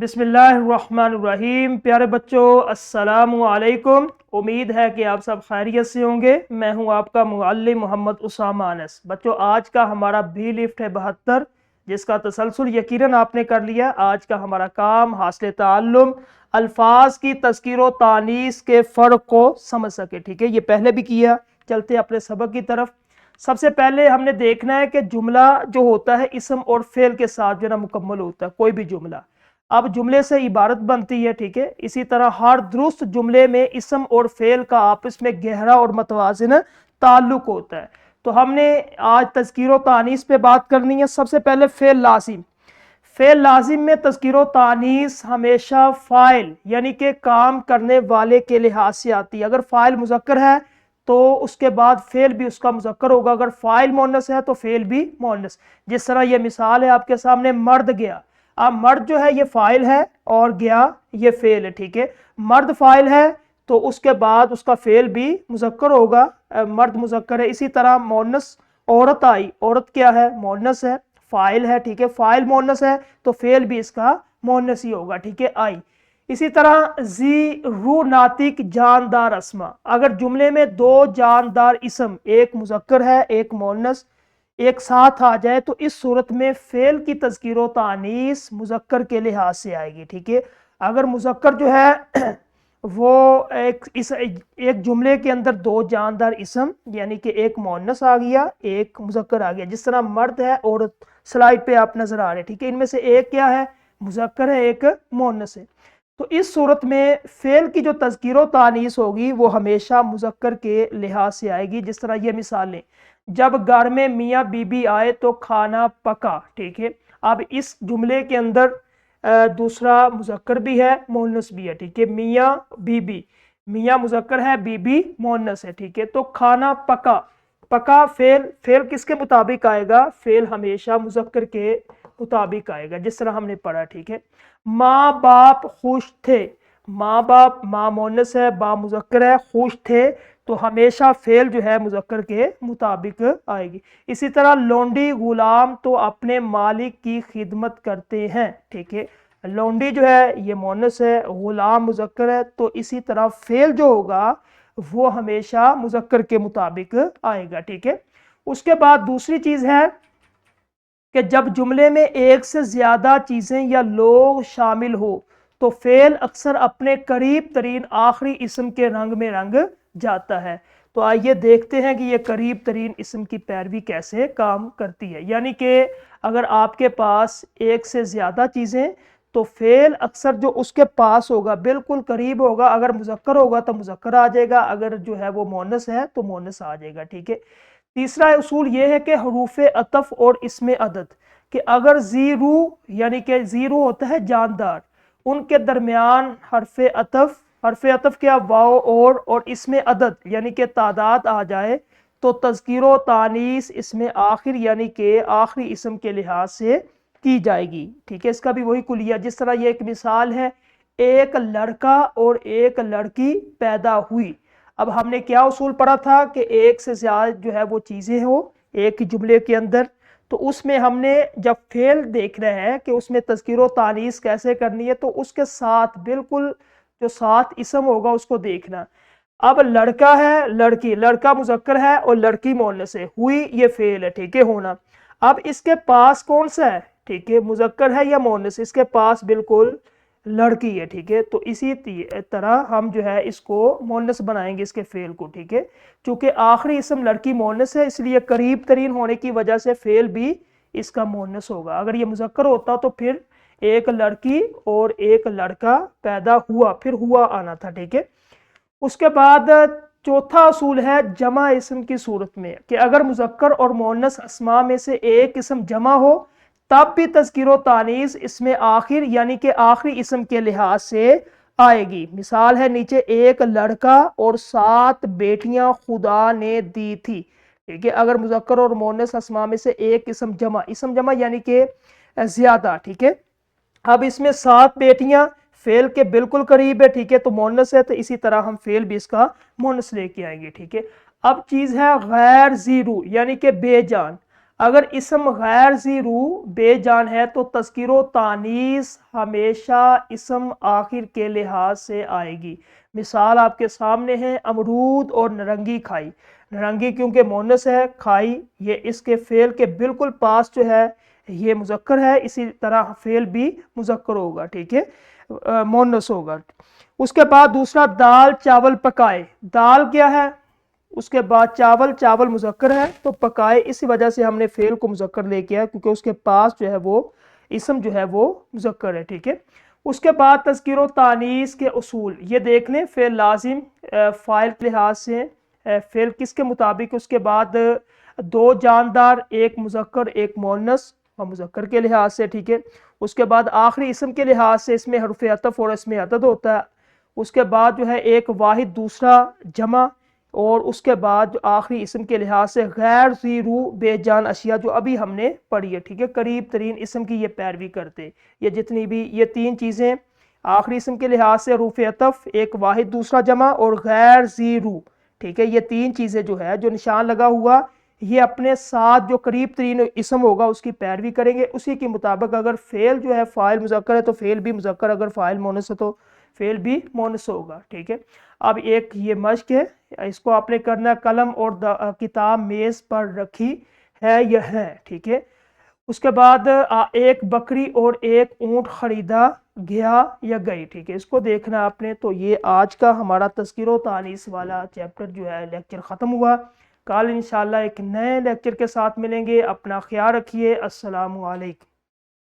بسم اللہ الرحمن الرحیم۔ پیارے بچوں السلام علیکم۔ امید ہے کہ آپ سب خیریت سے ہوں گے۔ میں ہوں آپ کا معلم محمد اسامہ انس۔ بچوں آج کا ہمارا بھی لفٹ ہے 72، جس کا تسلسل یقیناً آپ نے کر لیا۔ آج کا ہمارا کام حاصل تعلم الفاظ کی تذکیر و تانیث کے فرق کو سمجھ سکے، ٹھیک ہے؟ یہ پہلے بھی کیا۔ چلتے اپنے سبق کی طرف۔ سب سے پہلے ہم نے دیکھنا ہے کہ جملہ جو ہوتا ہے اسم اور فعل کے ساتھ جو ہے نا مکمل ہوتا ہے، کوئی بھی جملہ اب جملے سے عبارت بنتی ہے، ٹھیک ہے؟ اسی طرح ہر درست جملے میں اسم اور فعل کا آپس میں گہرا اور متوازن تعلق ہوتا ہے۔ تو ہم نے آج تذکیر و تانیث پہ بات کرنی ہے۔ سب سے پہلے فعل لازم۔ فعل لازم میں تذکیر و تانیث ہمیشہ فاعل یعنی کہ کام کرنے والے کے لحاظ سے آتی ہے۔ اگر فاعل مذکر ہے تو اس کے بعد فعل بھی اس کا مذکر ہوگا، اگر فاعل مؤنث ہے تو فعل بھی مؤنث۔ جس طرح یہ مثال ہے آپ کے سامنے، مرد گیا۔ اب مرد جو ہے یہ فاعل ہے اور گیا یہ فعل ہے، ٹھیک ہے؟ مرد فاعل ہے تو اس کے بعد اس کا فعل بھی مذکر ہوگا، مرد مذکر ہے۔ اسی طرح مؤنث عورت آئی، عورت کیا ہے؟ مؤنث ہے، فاعل ہے، ٹھیک ہے؟ فاعل مؤنث ہے تو فعل بھی اس کا مؤنث ہی ہوگا، ٹھیک ہے؟ آئی۔ اسی طرح ذی رو ناطق جاندار اسما، اگر جملے میں دو جاندار اسم، ایک مذکر ہے ایک مؤنث، ایک ساتھ آ جائے تو اس صورت میں فعل کی تذکیر و تانیث مذکر کے لحاظ سے آئے گی، ٹھیک ہے؟ اگر مذکر جو ہے وہ ایک جملے کے اندر دو جاندار اسم یعنی کہ ایک مؤنث آ گیا ایک مذکر آ گیا، جس طرح مرد ہے عورت سلائیڈ پہ آپ نظر آ رہے ہیں، ٹھیک ہے؟ ان میں سے ایک کیا ہے؟ مذکر ہے، ایک مؤنث ہے۔ تو اس صورت میں فعل کی جو تذکیر و تانیث ہوگی وہ ہمیشہ مذکر کے لحاظ سے آئے گی۔ جس طرح یہ مثالیں، جب گھر میں میاں بی بی آئے تو کھانا پکا، ٹھیک ہے؟ اب اس جملے کے اندر دوسرا مذکر بھی ہے مؤنث بھی ہے، ٹھیک ہے؟ میاں بی بی، میاں مذکر ہے بی بی مؤنث ہے، ٹھیک ہے؟ تو کھانا پکا، پکا فعل کس کے مطابق آئے گا؟ فعل ہمیشہ مذکر کے مطابق آئے گا، جس طرح ہم نے پڑھا، ٹھیک ہے؟ ماں باپ خوش تھے، ماں باپ، ماں مؤنث ہے باپ مذکر ہے، خوش تھے تو ہمیشہ فعل جو ہے مذکر کے مطابق آئے گی۔ اسی طرح لونڈی غلام تو اپنے مالک کی خدمت کرتے ہیں، ٹھیک ہے؟ لونڈی جو ہے یہ مؤنث ہے، غلام مذکر ہے، تو اسی طرح فعل جو ہوگا وہ ہمیشہ مذکر کے مطابق آئے گا، ٹھیک ہے؟ اس کے بعد دوسری چیز ہے کہ جب جملے میں ایک سے زیادہ چیزیں یا لوگ شامل ہو تو فعل اکثر اپنے قریب ترین آخری اسم کے رنگ میں رنگ جاتا ہے۔ تو آئیے دیکھتے ہیں کہ یہ قریب ترین اسم کی پیروی کیسے کام کرتی ہے۔ یعنی کہ اگر آپ کے پاس ایک سے زیادہ چیزیں تو فعل اکثر جو اس کے پاس ہوگا بالکل قریب ہوگا، اگر مذکر ہوگا تو مذکر آ جائے گا، اگر جو ہے وہ مؤنث ہے تو مؤنث آ جائے گا، ٹھیک ہے؟ تیسرا اصول یہ ہے کہ حروف عطف اور اسم عدد، کہ اگر زیرو یعنی کہ زیرو ہوتا ہے جاندار، ان کے درمیان حرف عطف کیا؟ واو اور اسم عدد یعنی کہ تعداد آ جائے تو تذکیر و تانیث اسم آخر یعنی کہ آخری اسم کے لحاظ سے کی جائے گی، ٹھیک ہے؟ اس کا بھی وہی کلیہ، جس طرح یہ ایک مثال ہے، ایک لڑکا اور ایک لڑکی پیدا ہوئی۔ اب ہم نے کیا اصول پڑھا تھا کہ ایک سے زیادہ جو ہے وہ چیزیں ہو ایک جملے کے اندر، تو اس میں ہم نے جب فعل دیکھ رہے ہیں کہ اس میں تذکیر و تانیث کیسے کرنی ہے تو اس کے ساتھ بالکل جو ساتھ اسم ہوگا اس کو دیکھنا۔ اب لڑکا ہے لڑکی، لڑکا مذکر ہے اور لڑکی مؤنث ہے، ہوئی یہ فعل ہے، ٹھیک ہے؟ ہونا۔ اب اس کے پاس کون سا ہے؟ ٹھیک ہے؟ مذکر ہے یا مؤنث؟ اس کے پاس بالکل لڑکی ہے، ٹھیک ہے؟ تو اسی طرح ہم جو ہے اس کو مؤنث بنائیں گے اس کے فعل کو، ٹھیک ہے؟ چونکہ آخری اسم لڑکی مؤنث ہے اس لیے قریب ترین ہونے کی وجہ سے فعل بھی اس کا مؤنث ہوگا۔ اگر یہ مذکر ہوتا تو پھر ایک لڑکی اور ایک لڑکا پیدا ہوا، پھر ہوا آنا تھا، ٹھیک ہے؟ اس کے بعد چوتھا اصول ہے جمع اسم کی صورت میں، کہ اگر مذکر اور مؤنث اسماء میں سے ایک اسم جمع ہو تب بھی تذکیر و تانیث اسم آخر یعنی کہ آخری اسم کے لحاظ سے آئے گی۔ مثال ہے نیچے، ایک لڑکا اور 7 بیٹیاں خدا نے دی تھی، ٹھیک ہے؟ اگر مذکر اور مؤنث اسماء میں سے ایک اسم جمع یعنی کہ زیادہ، ٹھیک ہے؟ اب اس میں 7 بیٹیاں فعل کے بالکل قریب ہے، ٹھیک ہے؟ تو مؤنث ہے، تو اسی طرح ہم فعل بھی اس کا مؤنث لے کے آئیں گے، ٹھیک ہے؟ اب چیز ہے غیر زیرو یعنی کہ بے جان۔ اگر اسم غیر ذی روح بے جان ہے تو تذکیر و تانیث ہمیشہ اسم آخر کے لحاظ سے آئے گی۔ مثال آپ کے سامنے ہے، امرود اور نرنگی کھائی۔ نرنگی کیونکہ مونس ہے، کھائی یہ اس کے فعل کے بالکل پاس جو ہے یہ مذکر ہے، اسی طرح فعل بھی مذکر ہوگا، ٹھیک ہے، مونس ہوگا۔ اس کے بعد دوسرا، دال چاول پکائے۔ دال کیا ہے؟ اس کے بعد چاول، چاول مذکر ہے تو پکائے، اسی وجہ سے ہم نے فعل کو مذکر لے کے آیا کیونکہ اس کے پاس جو ہے وہ اسم جو ہے وہ مذکر ہے، ٹھیک ہے۔ اس کے بعد تذکیر و تانیث کے اصول یہ دیکھ لیں، فعل لازم فاعل کے لحاظ سے فعل کس کے مطابق، اس کے بعد دو جاندار، ایک مذکر ایک مؤنث اور مذکر کے لحاظ سے، ٹھیک ہے۔ اس کے بعد آخری اسم کے لحاذ سے اس میں حرف عطف اور اسم عدد ہوتا ہے۔ اس کے بعد جو ہے ایک واحد دوسرا جمع، اور اس کے بعد جو آخری اسم کے لحاظ سے غیر ذی روح بے جان اشیاء جو ابھی ہم نے پڑھی ہے، ٹھیک ہے، قریب ترین اسم کی یہ پیروی کرتے، یہ جتنی بھی یہ تین چیزیں آخری اسم کے لحاظ سے حروف عطف، ایک واحد دوسرا جمع اور غیر ذی روح، ٹھیک ہے، یہ تین چیزیں جو ہے جو نشان لگا ہوا یہ اپنے ساتھ جو قریب ترین اسم ہوگا اس کی پیروی کریں گے، اسی کے مطابق اگر فعل جو ہے فاعل مذکر ہے تو فعل بھی مذکر، اگر فاعل مؤنث ہے تو فعل بھی مؤنث ہوگا، ٹھیک ہے۔ اب ایک یہ مشق ہے، اس کو آپ نے کرنا، قلم اور کتاب میز پر رکھی ہے یہ ہے، ٹھیک ہے۔ اس کے بعد ایک بکری اور ایک اونٹ خریدا گیا یا گئی، ٹھیک ہے، اس کو دیکھنا آپ نے۔ تو یہ آج کا ہمارا تذکیر و تانیث والا چیپٹر جو ہے لیکچر ختم ہوا۔ کل انشاءاللہ ایک نئے لیکچر کے ساتھ ملیں گے، اپنا خیال رکھیے، السلام علیکم۔